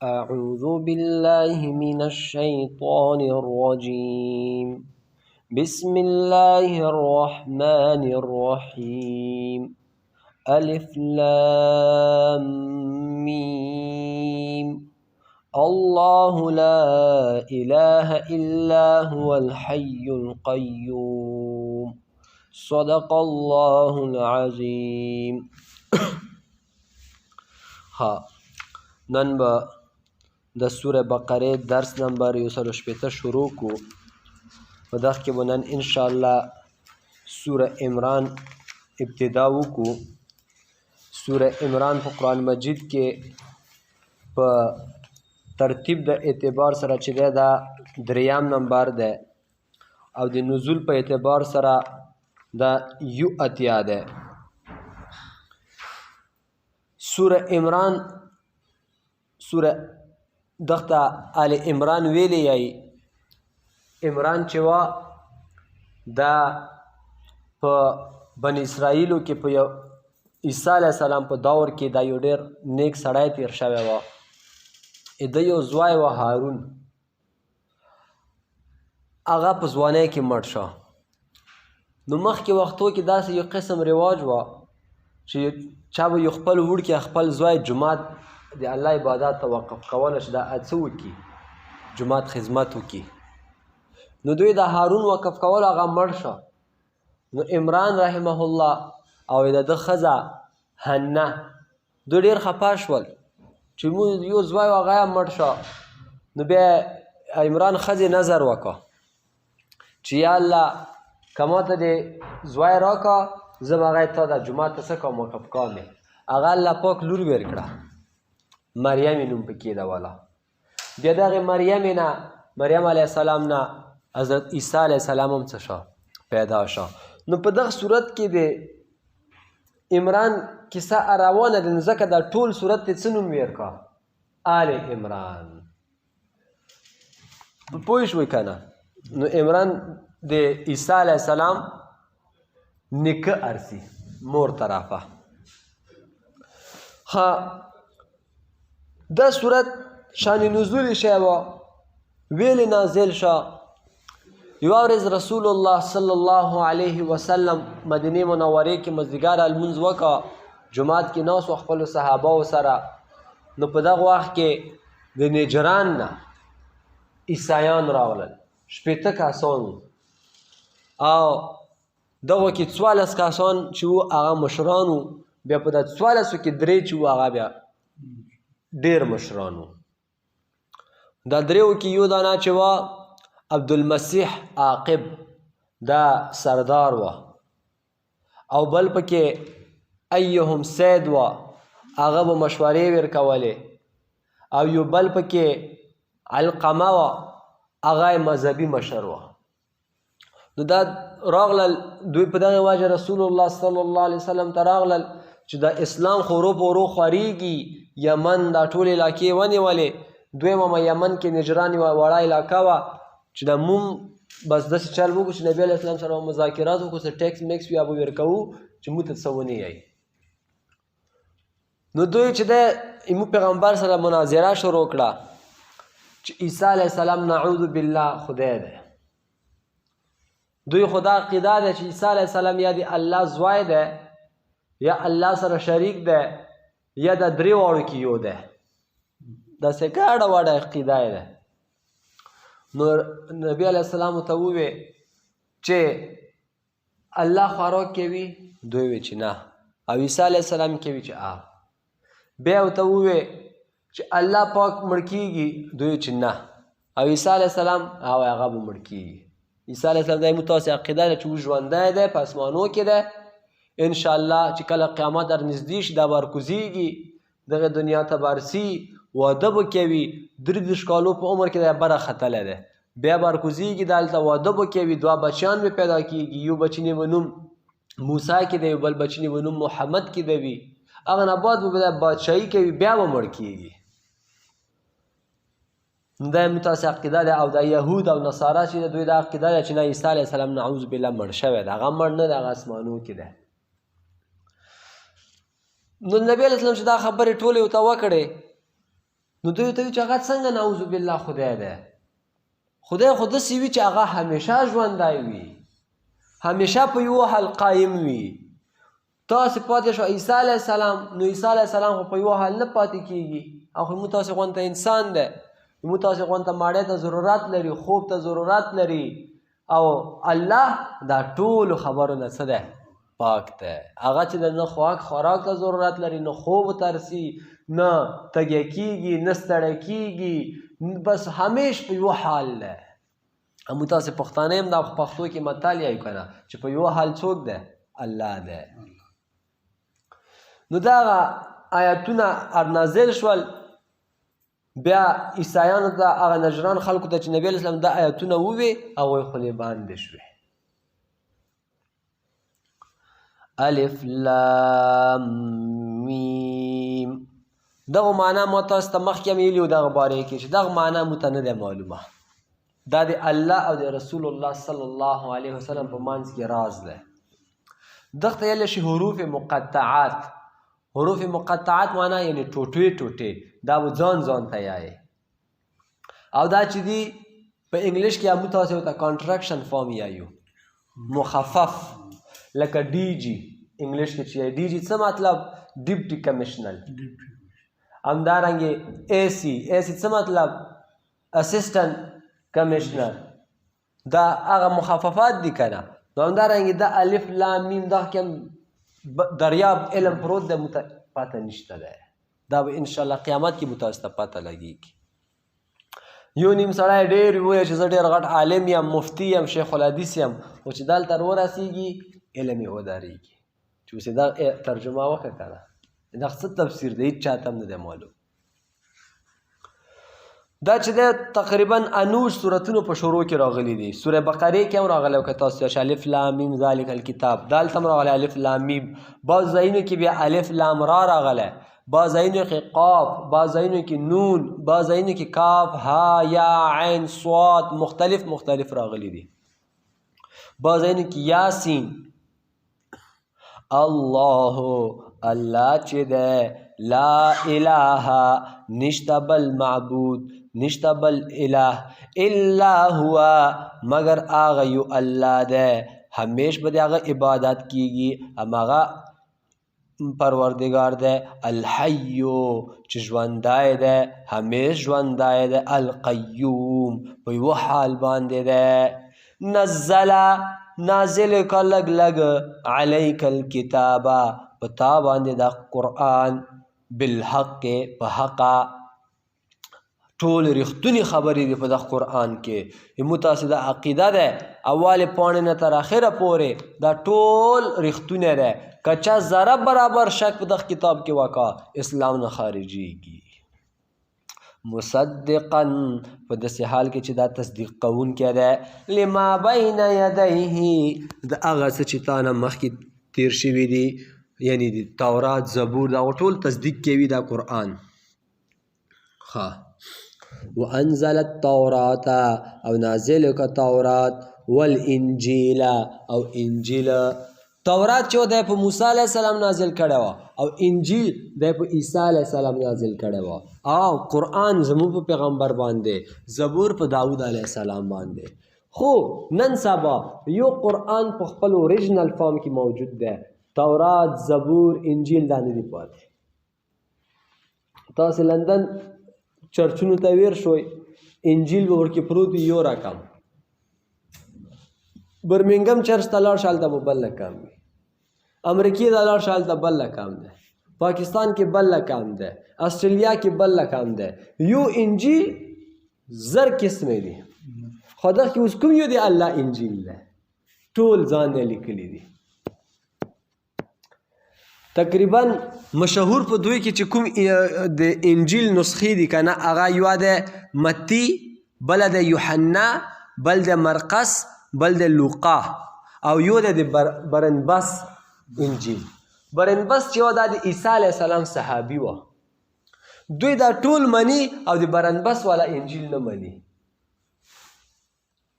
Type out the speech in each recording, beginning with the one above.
أعوذ بالله من الشيطان الرجيم بسم الله الرحمن الرحيم ألف لام ميم الله لا إله إلا هو الحي القيوم صدق الله العظيم. ها نن به د سوره بقره درس نمبر 180 شروع کو. په دغه کې به نن انشاءالله سوره عمران ابتدا وکړو. سوره عمران په قرآن مجید کې په ترتیب د اعتبار سره چې دی دا 3 نمبر دی او د نزول په اعتبار سره دا 80 دی. سوره عمران سوره دغته آل عمران ویلی یای. عمران چې وا دا په بنی اسرائیلو کې په یو عیسی علیه السلام په دور کې دا یو ډېر نیک سړی تیر شوی و. د یو زوی و هارون، هغه په ځوانۍ کې مړ شو. نو مخکې وختو کې داسې یو قسم رواج و چې چا به یو خپل وړکي خپل زوی جومات د الله عبادت ته وقف کوله چې دا څه وکړي، جومات خدمت وکړي. نو دوی د هارون وقف کول هغه مړ شو. نو عمران رحمه الله او د ده ښځه حنه دوی ډېر خفه شول چې موږ یو زوی و هغه یې مړ شو. نو بیا عمران ښځې نظر وکړه چې یا الله که ماته دې زوی راکړه زه به هغه تا د جومات ته څه کوم وقف کوم. هغه الله پاک لور ورکړه، مریم نوم پکې دوله. بیا دغې مریم علیه السلام نه حضرت عیسی علیه السلام هم څه شو پیدا شو. نو په دغه صورت کې د عمران کیسه روانه ده. نو ځکه دا ټول صورت ته څه نوم ورکړه؟ آل عمران. پوه شوئ که نه؟ نو عمران د عیسی علیه السلام نیکه ارسي، مور طرفه. ها دا صورت شان نزول شی و، ویل نازل شو. یوه ورځ رسول الله صلی الله علیه وسلم مدینې منورې کې مازدیګر لمونځ وکړه، جومات کې ناست و خپلو صحابهو سره. نو په دغه وخت کې د نجران نه عیسایان راغلل، 80 کسان وو او دغو کې 14 کسان چې وو هغه مشران وو. بیا په دغه 14 کې 3 چې وو هغه بیا ډېر مشران وو. دا 3 کې یو دانه چې وه عبدالمسیح عاقب، دا سردار و. او بل پکې ایهم سید و، هغه به مشورې ورکولې. او یو بل پکې علقمه و، هغه مذهبي مشر و. نو دا راغلل دوی په دغه وجه رسول الله صلی الله علیه وسلم ته راغلل چې دا اسلام خو ورو په ورو خورېږي. یمن دا ټول علاقې ونیولې. دویمه یمن کې نجران یوه وړه علاقه وه چې دا مونږ بس داسې چل وکړو چې نبي علیه السلام سره مذاکرات وکړو، څه ټیکس میکس وي هغه به ورکوو چې موږ ته څه ونیایي. نو دوی چې دی زموږ پیغمبر سره مناظره شروع کړه چې عیسی علیه السلام نعوذ بالله خدای دی. دوی خدا عقیده ده چې عیسی علیه السلام یا د الله زوی دی یا الله سره شریک دی یا د 3 واړو کې یو دی. داسې ګاډه واډه عقیده یې ده. نو نبی علیه السلام ته ووې چې الله خوراک کوي؟ دوی وی چې نه. او عیسی علیه السلام کوي چې بیا ورته ووې چې الله پاک مړ کېږي؟ دوی چې نه. او عیسی علیه السلام هغه به مړ کېږي. عیسی علیه السلام دا زموږ تاسې عقیده ده چې اوس ژوندی دی، په اسمانو کې دی. انشاءالله چې کله قیامت در نږدې شي دا به راکوزېږي، دغه دنیا ته به رسي، واده به کوي. 33 کالو په عمر کې دا بره ختلی دی. بیا به راکوزېږي دلته، واده به کوي، 2 بچیان به پیدا کېږي. یو بچی نه به نوم موسی کې دی، یو بل بچی نه به نوم محمد کې دی وي. هغه نه بعد به بادشاهي کوي، بیا به مړ کېږي. دا متاسې عقیده ده. او دا یهود او نصارا چې دوی دا عقیده ده چې نه عیسی علیه السلام نعوذ بالله مړ شوی دی، هغه مړ نه دی، هغه اسمانو کې دی. نو نبی علیه السلام چې دا خبرې ټولې ورته وکړې نو دوی ته وي چې هغه څنګه نعوذ بالله خدای دی خدای خو داسې وي چې هغه همیشه ژوندی وي همیشه په یو حال قایم وي تاسې پاتې شو عیسی علیه السلام نو عیسی علیه السلام خو په یو حال نه پاتې کېږي او خو موږ تاسې غونته انسان دی موږ تاسې غونته ماړی ته ضرورت لري خوب ته ضرورت لري او الله دا ټولو خبرو نه څه دی پاک دی هغه چې د نه خوراک ته ضرورت لري نه خوب ترسي نه تږی کېږي نه ستړی کېږي بس همیش په یو حال دی موږ تاسې پښتانه هم دا پښتو کې متل یایو که نه چې په یو حال څوک دی الله دی نو دا آیاتونه نازل شول بیا عیسایانو ته هغه نجران خلکو ته چې نبي علیه السلام دا آیاتونه ووې هغوی خولې باندې شوې الف لام میم دغه معنا ما تاسو ته مخکې هم ویلي وو دغه باره کې چې دغه معنا مو ته نه دی معلومه دا د الله او د رسول الله صلی الله علیه وسلم په منځ کې راز دی دغه ته ویلی شي حروف مقطعات حروف مقطعات معنا یعنی ټوټې ټوټې دا به ځان ځان ته یایې او دا چې دي په انګلیش کې موږ تاسې ورته کانټرکشن فارم یایو مخفف لکه ډي جي انګلیش کې چې ډي جي څه مطلب ډیپټي کمیشنر همدارنګې اے سی څه مطلب اسسټنټ کمیشنر دا هغه مخففات دي که نه نو همدارنګې دا الف لام میم دا کې هم دریاب علم پروت دی موږ ته پته نشته دی دا به انشاءالله قیامت کې به تاسو ته پته لګېږي یو نیم سړی ډېر ووایي چې زه ډېر غټ عالم یم مفتی یم شیخ الحدیث یم خو چې دلته ورسېږي علم یې ودرېږي چې اوس دا ترجمه وکړه که نه دا څه تفسیر دی هېڅ چاته هم نه دی معلوم دا چې دی تقریبا انوش صورتونو په شروع کې راغلي دي سوره بقرې کې هم راغلی که تاسو چې الف لام میم ذلک الکتاب دلته هم راغلی الف لام میم بعض ځایونو کې بیا الف لام را راغلی بعض ځایونو کې قاف بعض ځایونو کې نون بعض ځایونو کې کاف ها یا عین صاد مختلف راغلي دي بعض ځایونو کې یاسین الله چې دی لا اله نشته بل معبود نشته بل اله الا هو مگر هغه یو الله دی همیش به د هغه عبادت کیږي هماغه پروردگار دی الحی چې ژوندی دی همیش ژوندی دی القیوم په یوه حال باندې دی نازل که لږ لږ علیک الکتابه په تا باندې دا قرآن بالحق په حقه ټول رښتونې خبرې دي په دغه قرآن کې موږ تاسې دا عقیده ده اولې پاڼې نه تر اخره پورې دا ټول رښتونه ده که چا ذره برابر شک په دغه کتاب کې وکړه اسلام نه خارجېږي مصدقا په داسې حال کې چې دا تصدیق کوونکی دی لما بین یدیه د هغه څه چې تا نه مخکې تیر شوي دي یعنی د تورات زبور دا ټول تصدیق کوي دا قرآن وانزل التورات او نازل که تورات والانجیل او انجیل تورات چې دی په موسی علیه السلام نازل کړی وه او انجیل دی په عیسی علیه السلام نازل کړی وه او قرآن زموږ په پیغمبر باندې زبور په داود علیه السلام باندې خو نن سبا یو قرآن په خپل اوریجنل فارم کې موجود دی تورات زبور انجیل دا نه دي پاتې تاسې لندن چرچونو ته ویر شوئ انجیل به ورکې پروت وي یو رقم برمنګم چرچ ته لاړ شئ هلته به بل رقم وي امریکې ته لاړ شئ هلته بل رقم دی پاکستان کې بل رقم دی اسټرالیا کې بل رقم دی یو انجیل زر قسمې دي خو دغه کې اوس کوم یو دی الله انجیل دی ټول ځان یې لیکلي دي تقریبا مشهور په دوی کې چې کوم د انجیل نسخې دي که نه هغه یوه د متی بله د یوحنا بل د مرقس بل د لوقا او یو د برنبس انجیل برنبس چې و دا د عیسی علیه السلام صحابي وه دوی دا ټول مني او د برنبس والا انجیل نه مني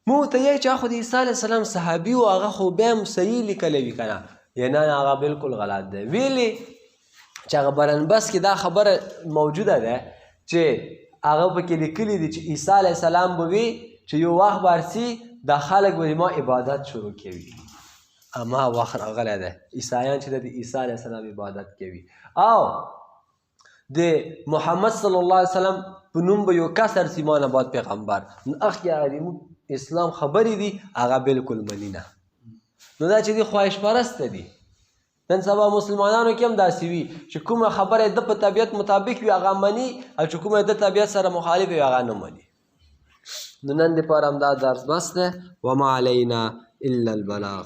مو ته یې چې خو د عیسی علیه السلام صحابي و هغه خو بیا هم صحیح لیکلی وي که نه یا نه هغه بالکل غلط دی ویلې چې هغه برنبس کې دا خبره موجوده ده چې هغه پکې لیکلي دي چې عیسی علیه السلام به وي چې یو وخت به رسي دا خلک به ما عبادت شروع کوي. اما وخت راغلی دی عیسایان چې د عیسی علیه السلام عبادت کوي. او د محمد صلی الله علیه وسلم په نوم به یو کس رسي ما نه بعد پیغمبر. نو اخکې هغه د اسلام خبرې دي هغه بالکل مني نه. نو دا چې دي خواهش پرسته دي. نن سبا مسلمانانو کې هم داسې وي چې کومه خبره د په طبیعت مطابق وي هغه مني او چې کومه د طبیعت سره مخالف وي هغه نه مني. نو نن دپاره همدا درس بس دی. وما علینا الا البلاغ.